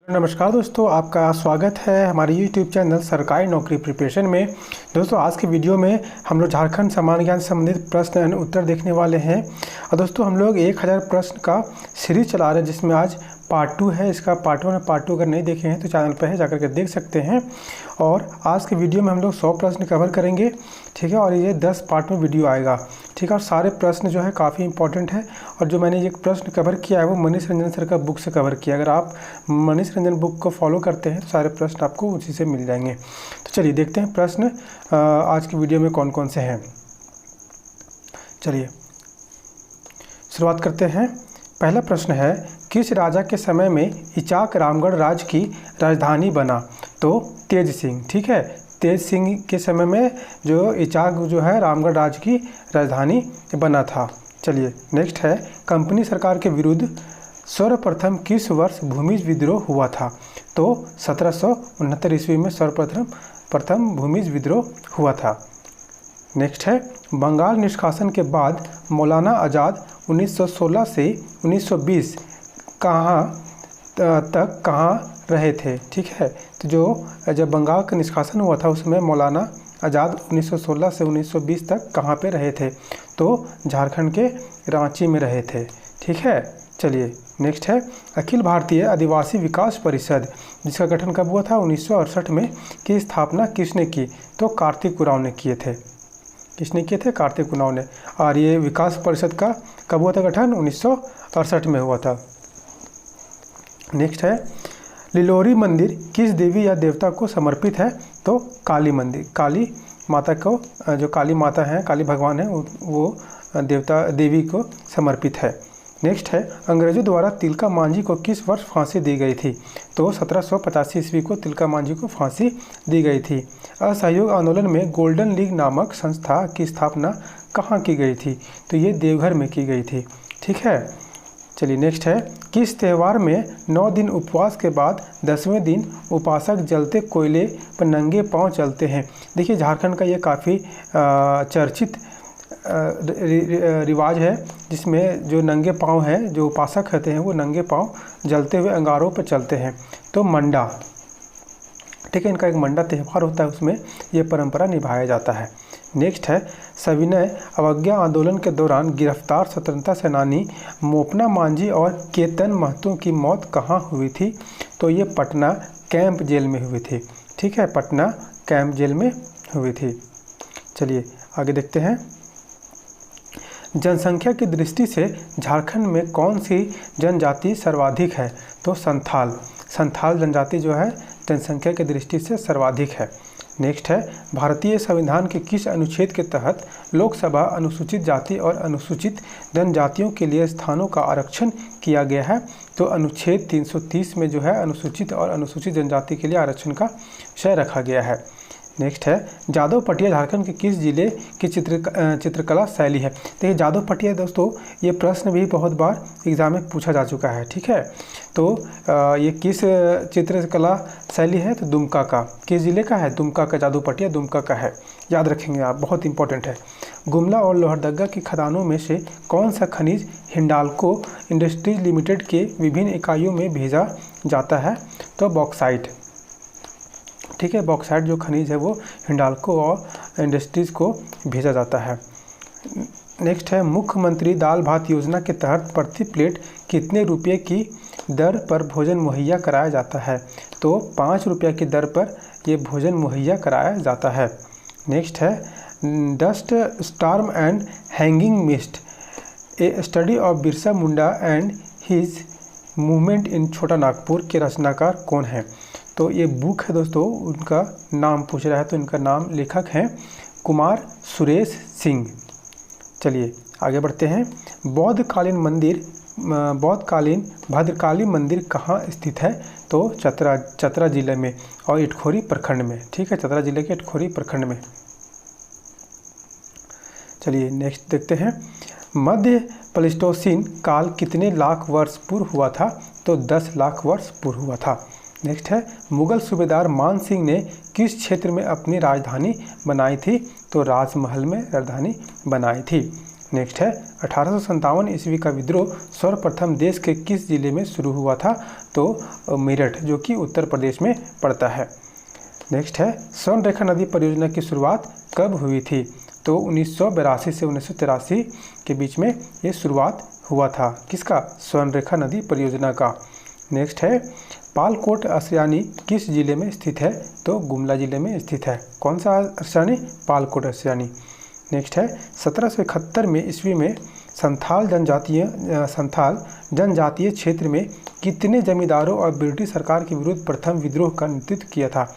नमस्कार दोस्तों, आपका स्वागत है हमारे YouTube चैनल सरकारी नौकरी प्रिपरेशन में। दोस्तों आज के वीडियो में हम लोग झारखंड सामान्य ज्ञान से संबंधित प्रश्न एवं उत्तर देखने वाले हैं। और दोस्तों हम लोग 1000 प्रश्न का सीरीज चला रहे हैं, जिसमें आज पार्ट 2 है। इसका पार्ट 1 और पार्ट 2 अगर नहीं देखे हैं तो चैनल पर है, जाकर के देख सकते हैं। और आज के वीडियो में हम लोग 100 प्रश्न कवर करेंगे, ठीक है। और ये 10 पार्ट में वीडियो आएगा, ठीक है। और सारे प्रश्न जो है काफ़ी इंपॉर्टेंट है। और जो मैंने ये प्रश्न कवर किया है वो मनीष रंजन सर का बुक से कवर किया। अगर आप मनीष रंजन बुक को फॉलो करते हैं तो सारे प्रश्न आपको उसी से मिल जाएंगे। तो चलिए देखते हैं प्रश्न आज की वीडियो में कौन कौन से हैं। चलिए शुरुआत करते हैं। पहला प्रश्न है, किस राजा के समय में इचाक रामगढ़ राज्य की राजधानी बना? तो तेज सिंह, ठीक है। तेज सिंह के समय में जो इचाक जो है रामगढ़ राज्य की राजधानी बना था। चलिए नेक्स्ट है, कंपनी सरकार के विरुद्ध सर्वप्रथम किस वर्ष भूमिज विद्रोह हुआ था? तो 1769 ईस्वी में सर्वप्रथम भूमिज विद्रोह हुआ था। नेक्स्ट है, बंगाल निष्कासन के बाद मौलाना आज़ाद 1916 से 1920 कहाँ रहे थे? ठीक है। तो जब बंगाल का निष्कासन हुआ था उसमें मौलाना आज़ाद 1916 से 1920 तक कहाँ पे रहे थे? तो झारखंड के रांची में रहे थे, ठीक है। चलिए नेक्स्ट है, अखिल भारतीय आदिवासी विकास परिषद जिसका गठन कब हुआ था? 1968 में। की स्थापना किसने की? तो कार्तिक उरांव ने किए थे। किसने किए थे? कार्तिक उरांव ने। और ये विकास परिषद का कब हुआ था गठन? 1968 में हुआ था। नेक्स्ट है, लिलोरी मंदिर किस देवी या देवता को समर्पित है? तो काली मंदिर, काली माता को, जो काली माता हैं, काली भगवान है, वो देवी को समर्पित है। नेक्स्ट है, अंग्रेजों द्वारा तिलका मांझी को किस वर्ष फांसी दी गई थी? तो 1785 ईस्वी को तिलका मांझी को फांसी दी गई थी। असहयोग आंदोलन में गोल्डन लीग नामक संस्था की स्थापना कहाँ की गई थी? तो ये देवघर में की गई थी, ठीक है। चलिए नेक्स्ट है, किस त्यौहार में 9 दिन उपवास के बाद 10वें दिन उपासक जलते कोयले पर नंगे पांव चलते हैं? देखिए झारखंड का ये काफ़ी चर्चित रिवाज है, जिसमें जो नंगे पांव हैं, जो उपासक होते हैं वो नंगे पांव जलते हुए अंगारों पर चलते हैं। तो मंडा, ठीक है, इनका एक मंडा त्यौहार होता है, उसमें ये परंपरा निभाया जाता है। नेक्स्ट है, सविनय अवज्ञा आंदोलन के दौरान गिरफ्तार स्वतंत्रता सेनानी मोपना मांझी और केतन महतो की मौत कहाँ हुई थी? तो ये पटना कैंप जेल में हुई थी, ठीक है, पटना कैंप जेल में हुई थी। चलिए आगे देखते हैं। जनसंख्या की दृष्टि से झारखंड में कौन सी जनजाति सर्वाधिक है? तो संथाल जनजाति जो है जनसंख्या की दृष्टि से सर्वाधिक है। नेक्स्ट है, भारतीय संविधान के किस अनुच्छेद के तहत लोकसभा अनुसूचित जाति और अनुसूचित जनजातियों के लिए स्थानों का आरक्षण किया गया है? तो अनुच्छेद 330 में जो है अनुसूचित और अनुसूचित जनजाति के लिए आरक्षण का विषय रखा गया है। नेक्स्ट है, जादव पटिया झारखंड के किस जिले की चित्रकला शैली है? देखिए जादव पटिया दोस्तों, ये प्रश्न भी बहुत बार एग्जाम में पूछा जा चुका है, ठीक है। तो ये किस चित्रकला शैली है? तो दुमका का। किस जिले का है? दुमका का। जादव पटिया दुमका का है, याद रखेंगे आप, बहुत इंपॉर्टेंट है। गुमला और लोहरदगा की खदानों में से कौन सा खनिज हिंडाल्को इंडस्ट्रीज लिमिटेड के विभिन्न इकाइयों में भेजा जाता है? तो बॉक्साइट, ठीक है, बॉक्साइट जो खनिज है वो हिंडाल्को और इंडस्ट्रीज़ को भेजा जाता है। नेक्स्ट है, मुख्यमंत्री दाल भात योजना के तहत प्रति प्लेट कितने रुपये की दर पर भोजन मुहैया कराया जाता है? तो 5 रुपये की दर पर ये भोजन मुहैया कराया जाता है। नेक्स्ट है, dust storm and hanging mist A study of Birsa Munda and his movement in छोटा नागपुर के रचनाकार कौन है? तो ये बुक है दोस्तों, उनका नाम पूछ रहा है, तो इनका नाम लेखक हैं कुमार सुरेश सिंह। चलिए आगे बढ़ते हैं। बौद्धकालीन भद्रकाली मंदिर कहाँ स्थित है? तो चतरा जिले में और इटखोरी प्रखंड में, ठीक है, चतरा जिले के इटखोरी प्रखंड में। चलिए नेक्स्ट देखते हैं, मध्य प्लेस्टोसीन काल कितने लाख वर्ष पूर्व हुआ था? तो 10 लाख वर्ष पूर्व हुआ था। नेक्स्ट है, मुगल सूबेदार मान सिंह ने किस क्षेत्र में अपनी राजधानी बनाई थी? तो राजमहल में राजधानी बनाई थी। नेक्स्ट है 1857 ईस्वी का विद्रोह सर्वप्रथम देश के किस जिले में शुरू हुआ था? तो मेरठ, जो कि उत्तर प्रदेश में पड़ता है। नेक्स्ट है स्वर्ण रेखा नदी परियोजना की शुरुआत कब हुई थी? तो 1982 से 1983 के बीच में ये शुरुआत हुआ था। किसका? स्वर्ण रेखा नदी परियोजना का। नेक्स्ट है पालकोट अस्यानी किस जिले में स्थित है? तो गुमला जिले में स्थित है। कौन सा अस्यानी? पालकोट अस्यानी। नेक्स्ट है 1771 में ईस्वी में संथाल जनजातीय क्षेत्र में कितने जमींदारों और ब्रिटिश सरकार के विरुद्ध प्रथम विद्रोह का नेतृत्व किया था?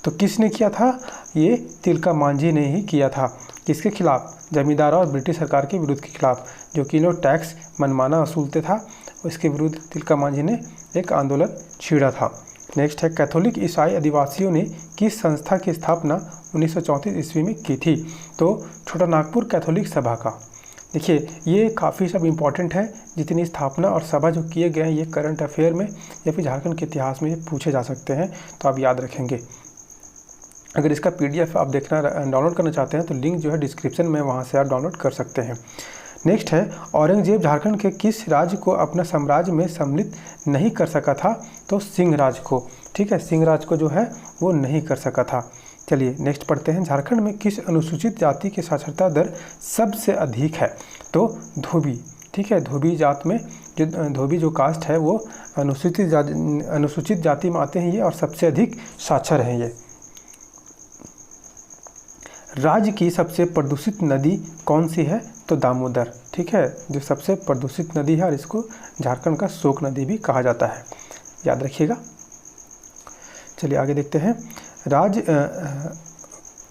तो किसने किया था? ये तिलका मांझी ने ही किया था। किसके खिलाफ? जमींदारों और ब्रिटिश सरकार के विरुद्ध के खिलाफ, जो कि लोग टैक्स मनमाना वसूलते था, उसके विरुद्ध तिलका मांझी ने एक आंदोलन छेड़ा था। नेक्स्ट है कैथोलिक ईसाई आदिवासियों ने किस संस्था की स्थापना 1934 ईस्वी में की थी? तो छोटा नागपुर कैथोलिक सभा का। देखिए ये काफ़ी सब इम्पॉर्टेंट है, जितनी स्थापना और सभा जो किए गए हैं ये करंट अफेयर में या फिर झारखंड के इतिहास में ये पूछे जा सकते हैं, तो आप याद रखेंगे। अगर इसका PDF आप देखना डाउनलोड करना चाहते हैं तो लिंक जो है डिस्क्रिप्शन में, वहाँ से आप डाउनलोड कर सकते हैं। नेक्स्ट है औरंगजेब झारखंड के किस राज्य को अपना साम्राज्य में सम्मिलित नहीं कर सका था? तो सिंह राज को। ठीक है, सिंह राज को जो है वो नहीं कर सका था। चलिए नेक्स्ट पढ़ते हैं। झारखंड में किस अनुसूचित जाति की साक्षरता दर सबसे अधिक है? तो धोबी। ठीक है, धोबी जात में धोबी जो कास्ट है वो अनुसूचित जाति में आते हैं ये, और सबसे अधिक साक्षर हैं ये। राज्य की सबसे प्रदूषित नदी कौन सी है? तो दामोदर। ठीक है, जो सबसे प्रदूषित नदी है और इसको झारखंड का शोक नदी भी कहा जाता है, याद रखिएगा। चलिए आगे देखते हैं।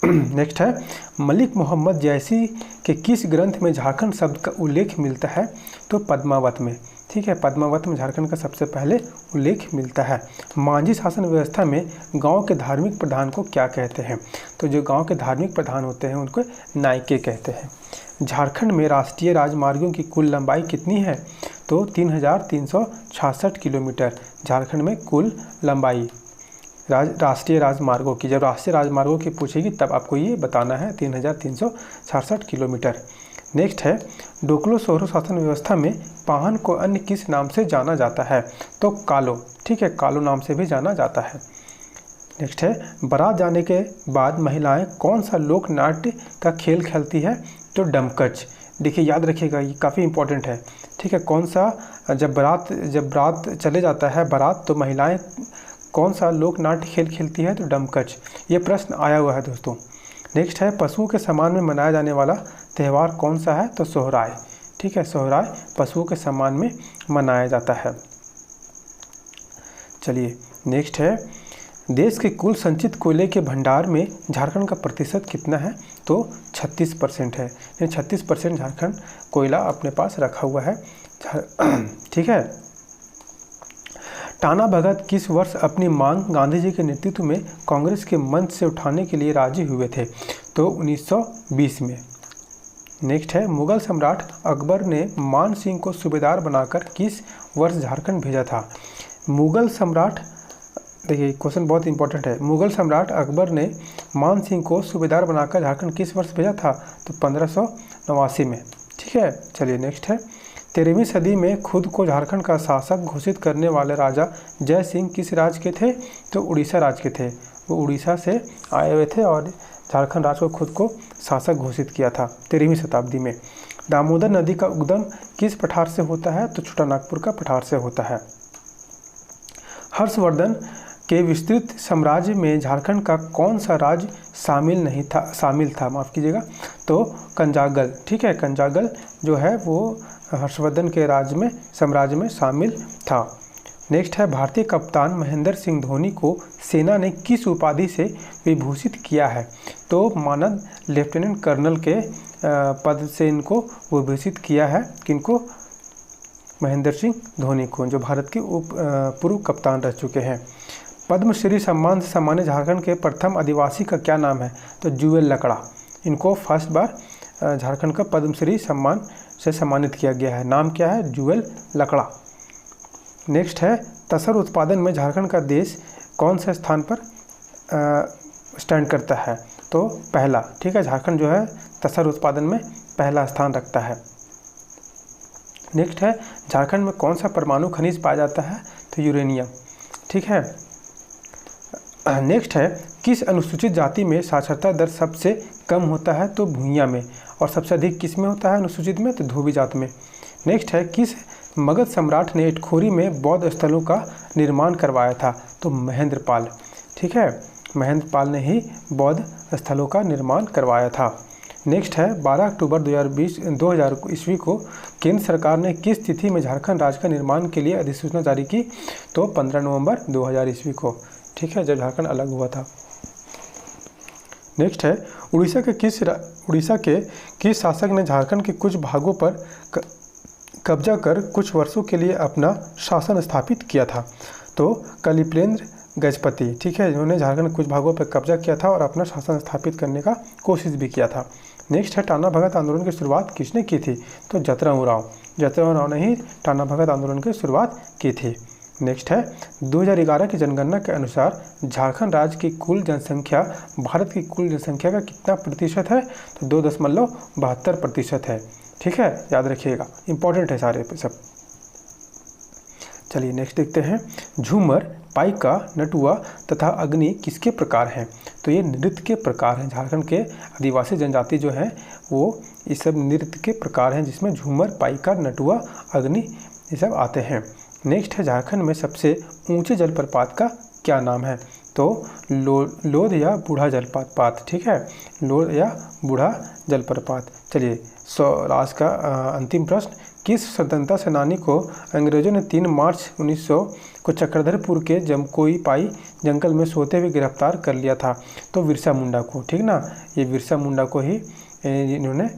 नेक्स्ट है मलिक मोहम्मद जैसी के किस ग्रंथ में झारखंड शब्द का उल्लेख मिलता है? तो पद्मावत में। ठीक है, पद्मावत में झारखंड का सबसे पहले उल्लेख मिलता है। मांझी शासन व्यवस्था में गांव के धार्मिक प्रधान को क्या कहते हैं? तो जो गांव के धार्मिक प्रधान होते हैं उनको नायके कहते हैं। झारखंड में राष्ट्रीय राजमार्गों की कुल लंबाई कितनी है? तो 3366 किलोमीटर झारखंड में कुल लंबाई राष्ट्रीय राजमार्गों की। जब राष्ट्रीय राजमार्गों की पूछेगी तब आपको ये बताना है 3366 किलोमीटर। नेक्स्ट है डोकलो सोहरो शासन व्यवस्था में पाहन को अन्य किस नाम से जाना जाता है? तो कालो। ठीक है, कालो नाम से भी जाना जाता है। नेक्स्ट है बारात जाने के बाद महिलाएं कौन सा लोक नाट्य का खेल खेलती है? तो डमकच। देखिए याद रखिएगा, ये काफ़ी इंपॉर्टेंट है। ठीक है, कौन सा जब बारात चले जाता है बारात, तो महिलाएं कौन सा लोक नाट्य खेल खेलती है? तो डमकच। ये प्रश्न आया हुआ है दोस्तों। नेक्स्ट है पशुओं के सम्मान में मनाया जाने वाला त्यौहार कौन सा है? तो सोहराय। ठीक है, सोहराय पशुओं के सम्मान में मनाया जाता है। चलिए नेक्स्ट है देश के कुल संचित कोयले के भंडार में झारखंड का प्रतिशत कितना है? तो 36% है। 36% झारखंड कोयला अपने पास रखा हुआ है। ठीक है, टाना भगत किस वर्ष अपनी मांग गांधी जी के नेतृत्व में कांग्रेस के मंच से उठाने के लिए राजी हुए थे? तो 1920 में। नेक्स्ट है मुगल सम्राट अकबर ने मान सिंह को सूबेदार बनाकर किस वर्ष झारखंड भेजा था? मुगल सम्राट, देखिए क्वेश्चन बहुत इंपॉर्टेंट है। मुगल सम्राट अकबर ने मान सिंह को सूबेदार बनाकर झारखंड किस वर्ष भेजा था? तो 1589 में। ठीक है, चलिए नेक्स्ट है 13वीं सदी में खुद को झारखंड का शासक घोषित करने वाले राजा जय सिंह किस राज्य के थे? तो उड़ीसा राज्य के थे। वो उड़ीसा से आए हुए थे और झारखंड राज्य को खुद को शासक घोषित किया था 13वीं शताब्दी में। दामोदर नदी का उद्गम किस पठार से होता है? तो छोटा नागपुर का पठार से होता है। हर्षवर्धन के विस्तृत साम्राज्य में झारखंड का कौन सा राज्य शामिल था माफ़ कीजिएगा, तो कंजागल। ठीक है, कंजागल जो है वो हर्षवर्धन के साम्राज्य में शामिल था। नेक्स्ट है भारतीय कप्तान महेंद्र सिंह धोनी को सेना ने किस उपाधि से विभूषित किया है? तो मानद लेफ्टिनेंट कर्नल के पद से इनको विभूषित किया है। किनको? महेंद्र सिंह धोनी को, जो भारत के पूर्व कप्तान रह चुके हैं। पद्मश्री सम्मान से सम्मानित झारखंड के प्रथम आदिवासी का क्या नाम है? तो जुएल लकड़ा। इनको फर्स्ट बार झारखंड का पद्मश्री सम्मान से सम्मानित किया गया है। नाम क्या है? जुएल लकड़ा। नेक्स्ट है तसर उत्पादन में झारखंड का देश कौन से स्थान पर स्टैंड करता है? तो पहला। ठीक है, झारखंड जो है तसर उत्पादन में पहला स्थान रखता है। नेक्स्ट है झारखंड में कौन सा परमाणु खनिज पाया जाता है, तो यूरेनियम। ठीक है। नेक्स्ट है किस अनुसूचित जाति में साक्षरता दर सबसे कम होता है, तो भूइयां में। और सबसे अधिक किस में होता है अनुसूचित में, तो धोबी जात में। नेक्स्ट है किस मगध सम्राट ने इटखोरी में बौद्ध स्थलों का निर्माण करवाया था, तो महेंद्रपाल। ठीक है, महेंद्रपाल ने ही बौद्ध स्थलों का निर्माण करवाया था। नेक्स्ट है 12 अक्टूबर 2000 ईस्वी को केंद्र सरकार ने किस तिथि में झारखंड राज्य का निर्माण के लिए अधिसूचना जारी की, तो 15 नवंबर 2000 ईस्वी को। ठीक है, जब झारखंड अलग हुआ था। नेक्स्ट है उड़ीसा के किस शासक ने झारखंड के कुछ भागों पर कब्जा कर कुछ वर्षों के लिए अपना शासन स्थापित किया था, तो कलिप्लेंद्र गजपति। ठीक है, जिन्होंने झारखंड के कुछ भागों पर कब्जा किया था और अपना शासन स्थापित करने का कोशिश भी किया था। नेक्स्ट है टाना भगत आंदोलन की शुरुआत किसने की थी, तो जतराम राव ने ही टाना भगत आंदोलन की शुरुआत की थी। नेक्स्ट है 2011 की जनगणना के अनुसार झारखंड राज्य की कुल जनसंख्या भारत की कुल जनसंख्या का कितना प्रतिशत है, तो 2.72% है। ठीक है, याद रखिएगा, इंपॉर्टेंट है सारे सब। चलिए नेक्स्ट देखते हैं झूमर, पाइका, नटुआ तथा अग्नि किसके प्रकार हैं, तो ये नृत्य के प्रकार हैं। झारखंड के आदिवासी जनजाति जो है वो ये सब नृत्य के प्रकार हैं, जिसमें झूमर, पाइका, नटुआ, अग्नि ये सब आते हैं। नेक्स्ट है झारखंड में सबसे ऊंचे जलप्रपात का क्या नाम है, तो लोध या बूढ़ा जलप्रपात। ठीक है, लोध या बूढ़ा जलप्रपात। चलिए लास्ट का अंतिम प्रश्न, किस स्वतंत्रता सेनानी को अंग्रेजों ने 3 मार्च 1900 को चक्रधरपुर के जमकोई पाई जंगल में सोते हुए गिरफ्तार कर लिया था, तो बिरसा मुंडा को। ठीक ना, ये बिरसा मुंडा को ही इन्होंने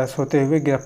सोते हुए गिरफ्तार